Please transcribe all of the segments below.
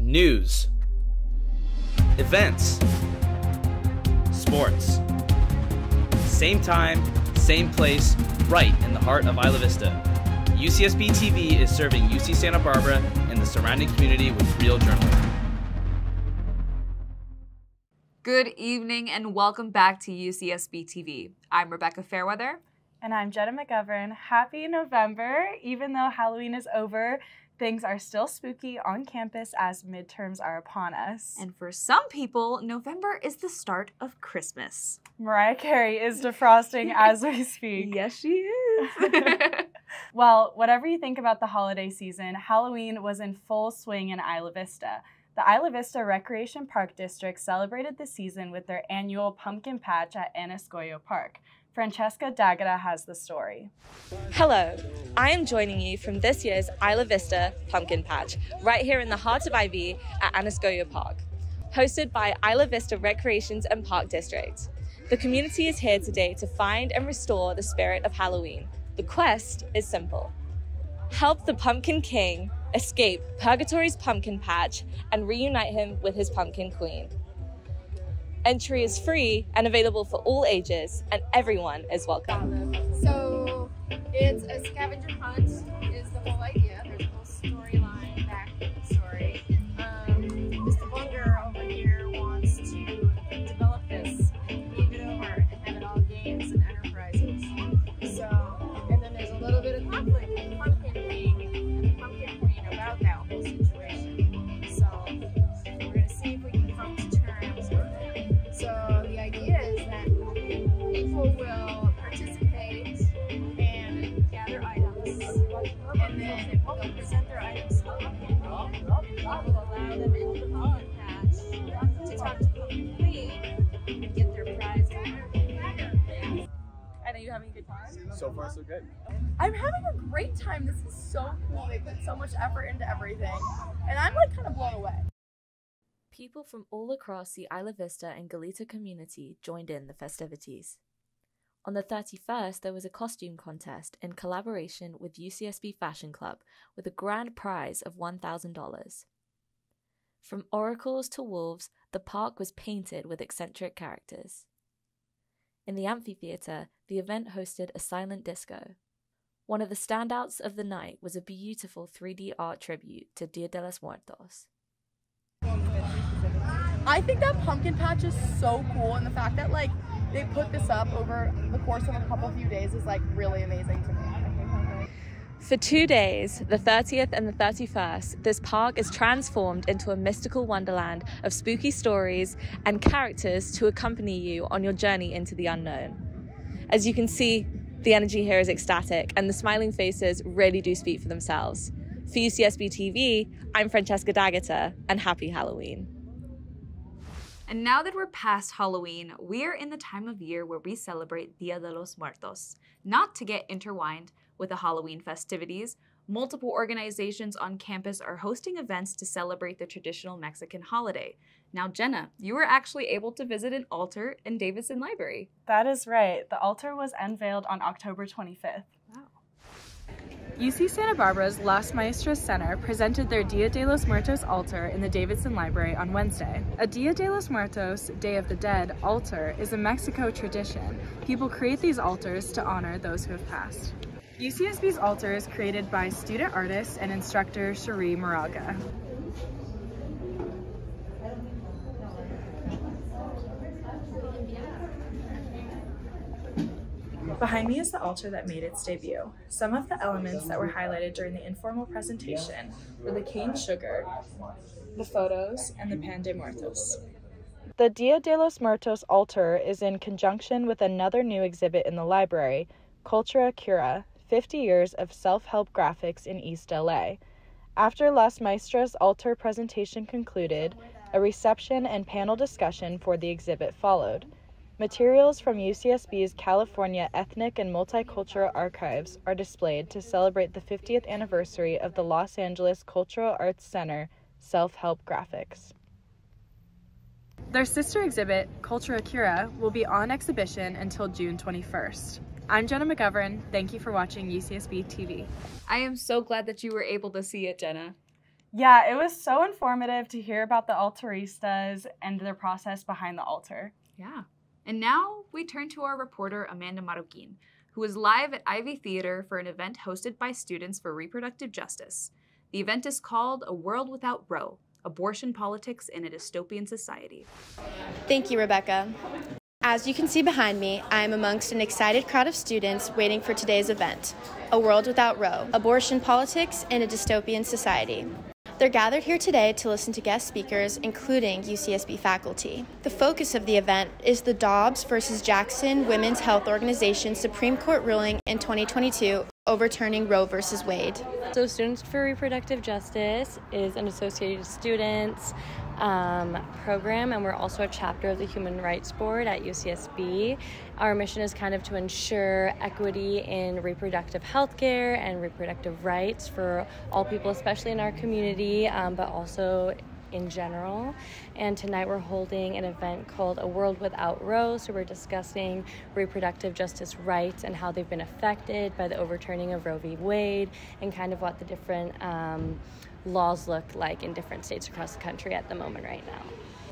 News, events, sports. Same time, same place, right in the heart of Isla Vista. UCSB TV is serving UC Santa Barbara and the surrounding community with real journalism. Good evening and welcome back to UCSB TV. I'm Rebecca Fairweather. And I'm Jenna McGovern. Happy November. Even though Halloween is over, things are still spooky on campus as midterms are upon us. And for some people, November is the start of Christmas. Mariah Carey is defrosting as we speak. Yes, she is. Well, whatever you think about the holiday season, Halloween was in full swing in Isla Vista. The Isla Vista Recreation Park District celebrated the season with their annual pumpkin patch at Aniscoyo Park. Francesca has the story. Hello, I am joining you from this year's Isla Vista Pumpkin Patch, right here in the heart of IB at Aniscoyo Park, hosted by Isla Vista Recreations and Park District. The community is here today to find and restore the spirit of Halloween. The quest is simple. Help the Pumpkin King escape Purgatory's pumpkin patch and reunite him with his pumpkin queen. Entry is free and available for all ages, and everyone is welcome. So it's a scavenger hunt is the whole idea. There's a whole storyline back in the story. Mr. Bunger over here wants to develop this, leave it over, and have it all games and enterprises. So, and then there's a little bit of conflict with the Pumpkin King and the Pumpkin Queen about that whole situation. So we're going to see if we can come to terms with it. So the idea is that people will participate and gather items, and then they'll present their items to the Pumpkin Queen. Will allow them into the pumpkin patch to talk to the Pumpkin Queen and get their prize. And are you having a good time? So far, so good. I'm having a great time. This is so cool. They put so much effort into everything, and I'm like kind of blown away. People from all across the Isla Vista and Galita community joined in the festivities. On the 31st, there was a costume contest in collaboration with UCSB Fashion Club with a grand prize of $1,000. From oracles to wolves, the park was painted with eccentric characters. In the amphitheater, the event hosted a silent disco. One of the standouts of the night was a beautiful 3D art tribute to Dia de los Muertos. I think that pumpkin patch is so cool, and the fact that like they put this up over the course of a few days is like really amazing to me. For 2 days, the 30th and the 31st, this park is transformed into a mystical wonderland of spooky stories and characters to accompany you on your journey into the unknown. As you can see, the energy here is ecstatic, and the smiling faces really do speak for themselves. For UCSB TV, I'm Francesca, and happy Halloween. And now that we're past Halloween, we're in the time of year where we celebrate Dia de los Muertos. Not to get intertwined with the Halloween festivities, multiple organizations on campus are hosting events to celebrate the traditional Mexican holiday. Now, Jenna, you were actually able to visit an altar in Davidson Library. That is right. The altar was unveiled on October 25th. Wow. UC Santa Barbara's Las Maestras Center presented their Dia de los Muertos altar in the Davidson Library on Wednesday. A Dia de los Muertos, Day of the Dead, altar is a Mexico tradition. People create these altars to honor those who have passed. UCSB's altar is created by student artist and instructor Zuri Moraga. Behind me is the altar that made its debut. Some of the elements that were highlighted during the informal presentation were the cane sugar, the photos, and the pan de muertos. The Dia de los Muertos altar is in conjunction with another new exhibit in the library, Cultura Cura, 50 Years of Self-Help Graphics in East LA. After Las Maestras' altar presentation concluded, a reception and panel discussion for the exhibit followed. Materials from UCSB's California Ethnic and Multicultural Archives are displayed to celebrate the 50th anniversary of the Los Angeles Cultural Arts Center Self-Help Graphics. Their sister exhibit, Cultura Cura, will be on exhibition until June 21st. I'm Jenna McGovern. Thank you for watching UCSB TV. I am so glad that you were able to see it, Jenna. Yeah, it was so informative to hear about the altaristas and their process behind the altar. Yeah. And now we turn to our reporter, Amanda Marroquin, who is live at Ivy Theater for an event hosted by Students for Reproductive Justice. The event is called A World Without Roe, Abortion Politics in a Dystopian Society. Thank you, Rebecca. As you can see behind me, I am amongst an excited crowd of students waiting for today's event, A World Without Roe, Abortion Politics in a Dystopian Society. They're gathered here today to listen to guest speakers, including UCSB faculty. The focus of the event is the Dobbs versus Jackson Women's Health Organization Supreme Court ruling in 2022 overturning Roe versus Wade. So Students for Reproductive Justice is an Associated Students program, and we're also a chapter of the Human Rights Board at UCSB. Our mission is kind of to ensure equity in reproductive health care and reproductive rights for all people, especially in our community, but also in general. And tonight we're holding an event called A World Without Roe, so we're discussing reproductive justice rights and how they've been affected by the overturning of Roe v. Wade, and kind of what the different laws look like in different states across the country at the moment right now.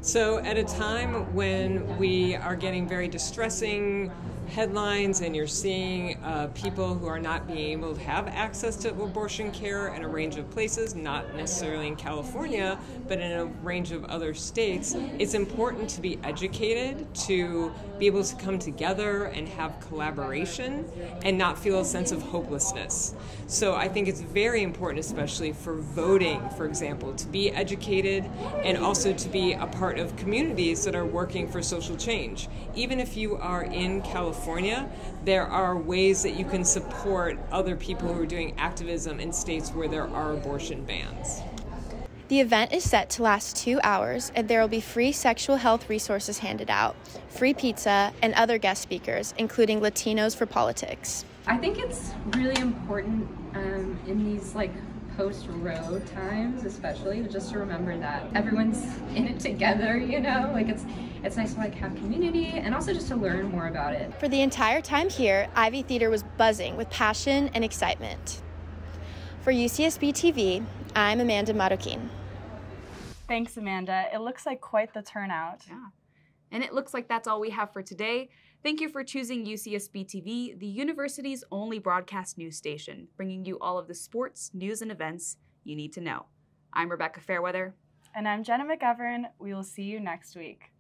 So at a time when we are getting very distressing headlines and you're seeing people who are not being able to have access to abortion care in a range of places, not necessarily in California, but in a range of other states, it's important to be educated, to be able to come together and have collaboration and not feel a sense of hopelessness. So I think it's very important, especially for voting, for example, to be educated and also to be a part of communities that are working for social change. Even if you are in California, there are ways that you can support other people who are doing activism in states where there are abortion bans. The event is set to last 2 hours, and there will be free sexual health resources handed out, free pizza, and other guest speakers, including Latinos for Politics. I think it's really important in these post-Roe times, especially, just to remember that everyone's in it together, you know? It's nice to have community and also just to learn more about it. For the entire time here, Ivy Theater was buzzing with passion and excitement. For UCSB TV, I'm Amanda Marroquin. Thanks, Amanda. It looks like quite the turnout. Yeah. And it looks like that's all we have for today. Thank you for choosing UCSB TV, the university's only broadcast news station, bringing you all of the sports, news, and events you need to know. I'm Rebecca Fairweather. And I'm Jenna McGovern. We will see you next week.